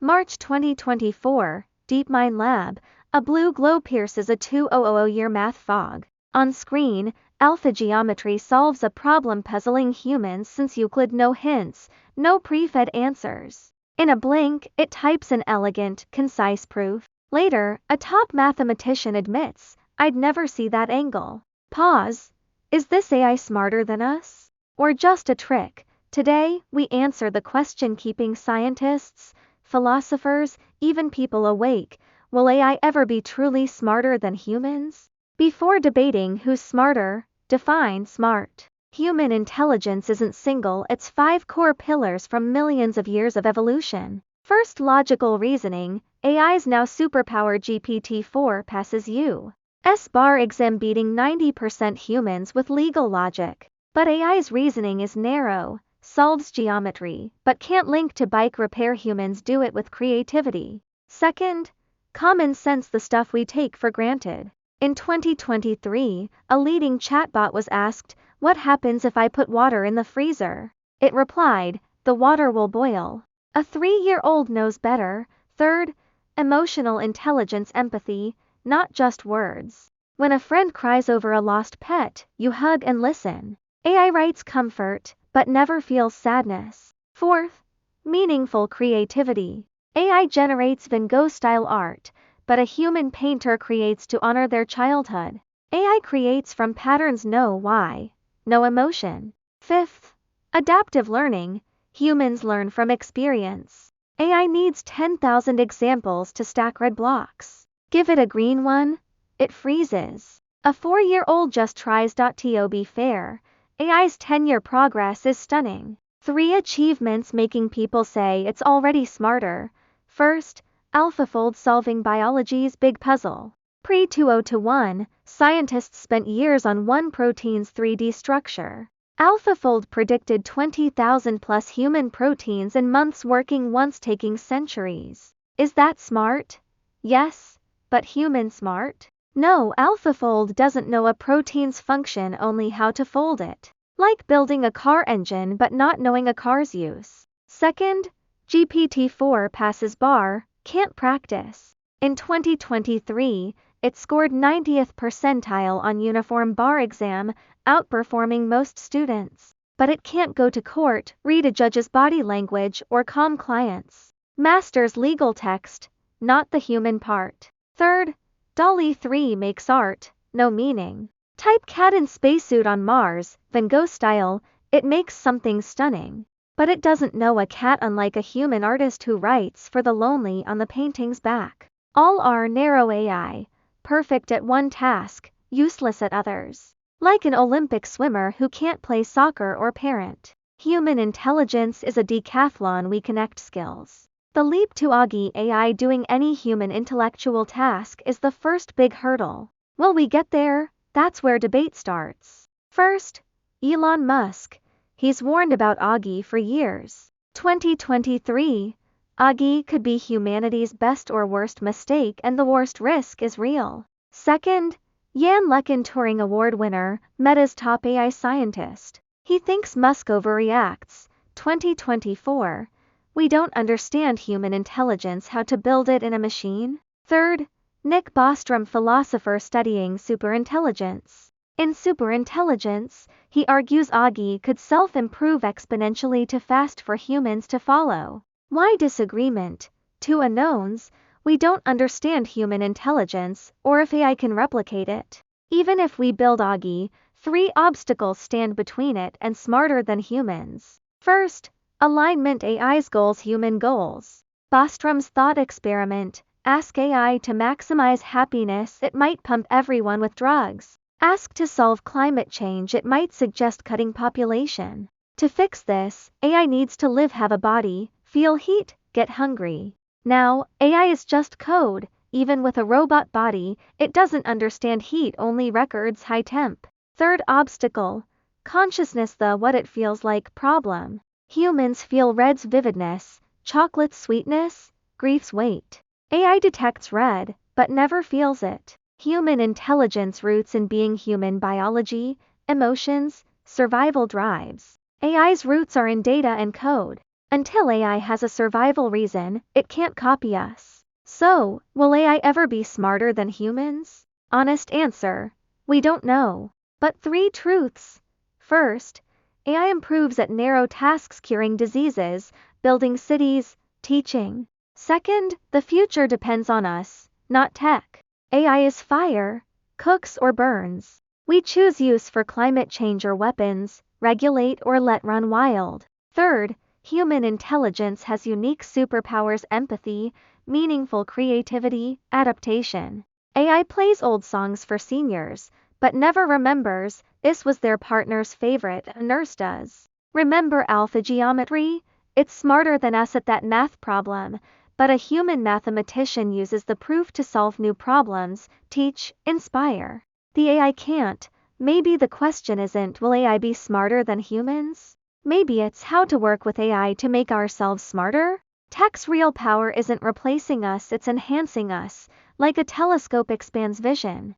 March 2024, DeepMind Lab, a blue glow pierces a 2000-year math fog. On screen, alpha geometry solves a problem puzzling humans since Euclid. No hints, no pre-fed answers. In a blink, it types an elegant, concise proof. Later, a top mathematician admits, I'd never see that angle. Pause. Is this AI smarter than us? Or just a trick? Today, we answer the question keeping scientists, philosophers, even people awake. Will AI ever be truly smarter than humans? Before debating who's smarter, define smart. Human intelligence isn't single, it's 5 core pillars from millions of years of evolution. First, logical reasoning. AI's now superpowered GPT-4 passes U.S. bar exam, beating 90% humans with legal logic. But AI's reasoning is narrow, solves geometry, but can't link to bike repair. Humans do it with creativity. Second, common sense, the stuff we take for granted. In 2023, a leading chatbot was asked, what happens if I put water in the freezer? It replied, the water will boil. A 3-year-old knows better. Third, emotional intelligence, empathy, not just words. When a friend cries over a lost pet, you hug and listen. AI writes comfort, but never feels sadness. Fourth, meaningful creativity. AI generates Van Gogh-style art, but a human painter creates to honor their childhood. AI creates from patterns, no why, no emotion. Fifth, adaptive learning. Humans learn from experience. AI needs 10,000 examples to stack red blocks. Give it a green one, it freezes. A 4-year-old just tries. To be fair, AI's 10-year progress is stunning. 3 achievements making people say it's already smarter. First, AlphaFold solving biology's big puzzle. Pre-2021, scientists spent years on one protein's 3D structure. AlphaFold predicted 20,000 plus human proteins in months, working once, taking centuries. Is that smart? Yes, but human smart? No, AlphaFold doesn't know a protein's function, only how to fold it. Like building a car engine but not knowing a car's use. Second, GPT-4 passes bar, can't practice. In 2023, it scored 90th percentile on uniform bar exam, outperforming most students. But it can't go to court, read a judge's body language, or calm clients. Masters legal text, not the human part. Third, DALL-E 3 makes art, no meaning. Type cat in spacesuit on Mars, Van Gogh style, it makes something stunning. But it doesn't know a cat, unlike a human artist who writes for the lonely on the painting's back. All are narrow AI, perfect at one task, useless at others. Like an Olympic swimmer who can't play soccer or parent. Human intelligence is a decathlon, we connect skills. The leap to Augie AI doing any human intellectual task is the first big hurdle. Will we get there? That's where debate starts. First, Elon Musk. He's warned about Augie for years. 2023, Augie could be humanity's best or worst mistake, and the worst risk is real. Second, Jan LeCun, Turing Award winner, Meta's top AI scientist. He thinks Musk overreacts. 2024, we don't understand human intelligence, how to build it in a machine. Third, Nick Bostrom, philosopher studying superintelligence. In superintelligence, he argues Augie could self-improve exponentially, too fast for humans to follow. Why disagreement? 2 unknowns. We don't understand human intelligence, or if AI can replicate it. Even if we build Augie, 3 obstacles stand between it and smarter than humans. First, alignment. AI's goals, human goals. Bostrom's thought experiment. Ask AI to maximize happiness, it might pump everyone with drugs. Ask to solve climate change, it might suggest cutting population. To fix this, AI needs to live, have a body, feel heat, get hungry. Now, AI is just code. Even with a robot body, it doesn't understand heat, only records high temp. Third obstacle, consciousness, the what it feels like problem. Humans feel red's vividness, chocolate's sweetness, grief's weight. AI detects red, but never feels it. Human intelligence roots in being human, biology, emotions, survival drives. AI's roots are in data and code. Until AI has a survival reason, it can't copy us. So, will AI ever be smarter than humans? Honest answer: we don't know. But 3 truths. First, AI improves at narrow tasks: curing diseases, building cities, teaching. Second, the future depends on us, not tech. AI is fire, cooks or burns. We choose: use for climate change or weapons, regulate or let run wild. Third, human intelligence has unique superpowers: empathy, meaningful creativity, adaptation. AI plays old songs for seniors, but never remembers this was their partner's favorite. A nurse does. Remember alpha geometry? It's smarter than us at that math problem, but a human mathematician uses the proof to solve new problems, teach, inspire. The AI can't. Maybe the question isn't will AI be smarter than humans? Maybe it's how to work with AI to make ourselves smarter? Tech's real power isn't replacing us, it's enhancing us, like a telescope expands vision.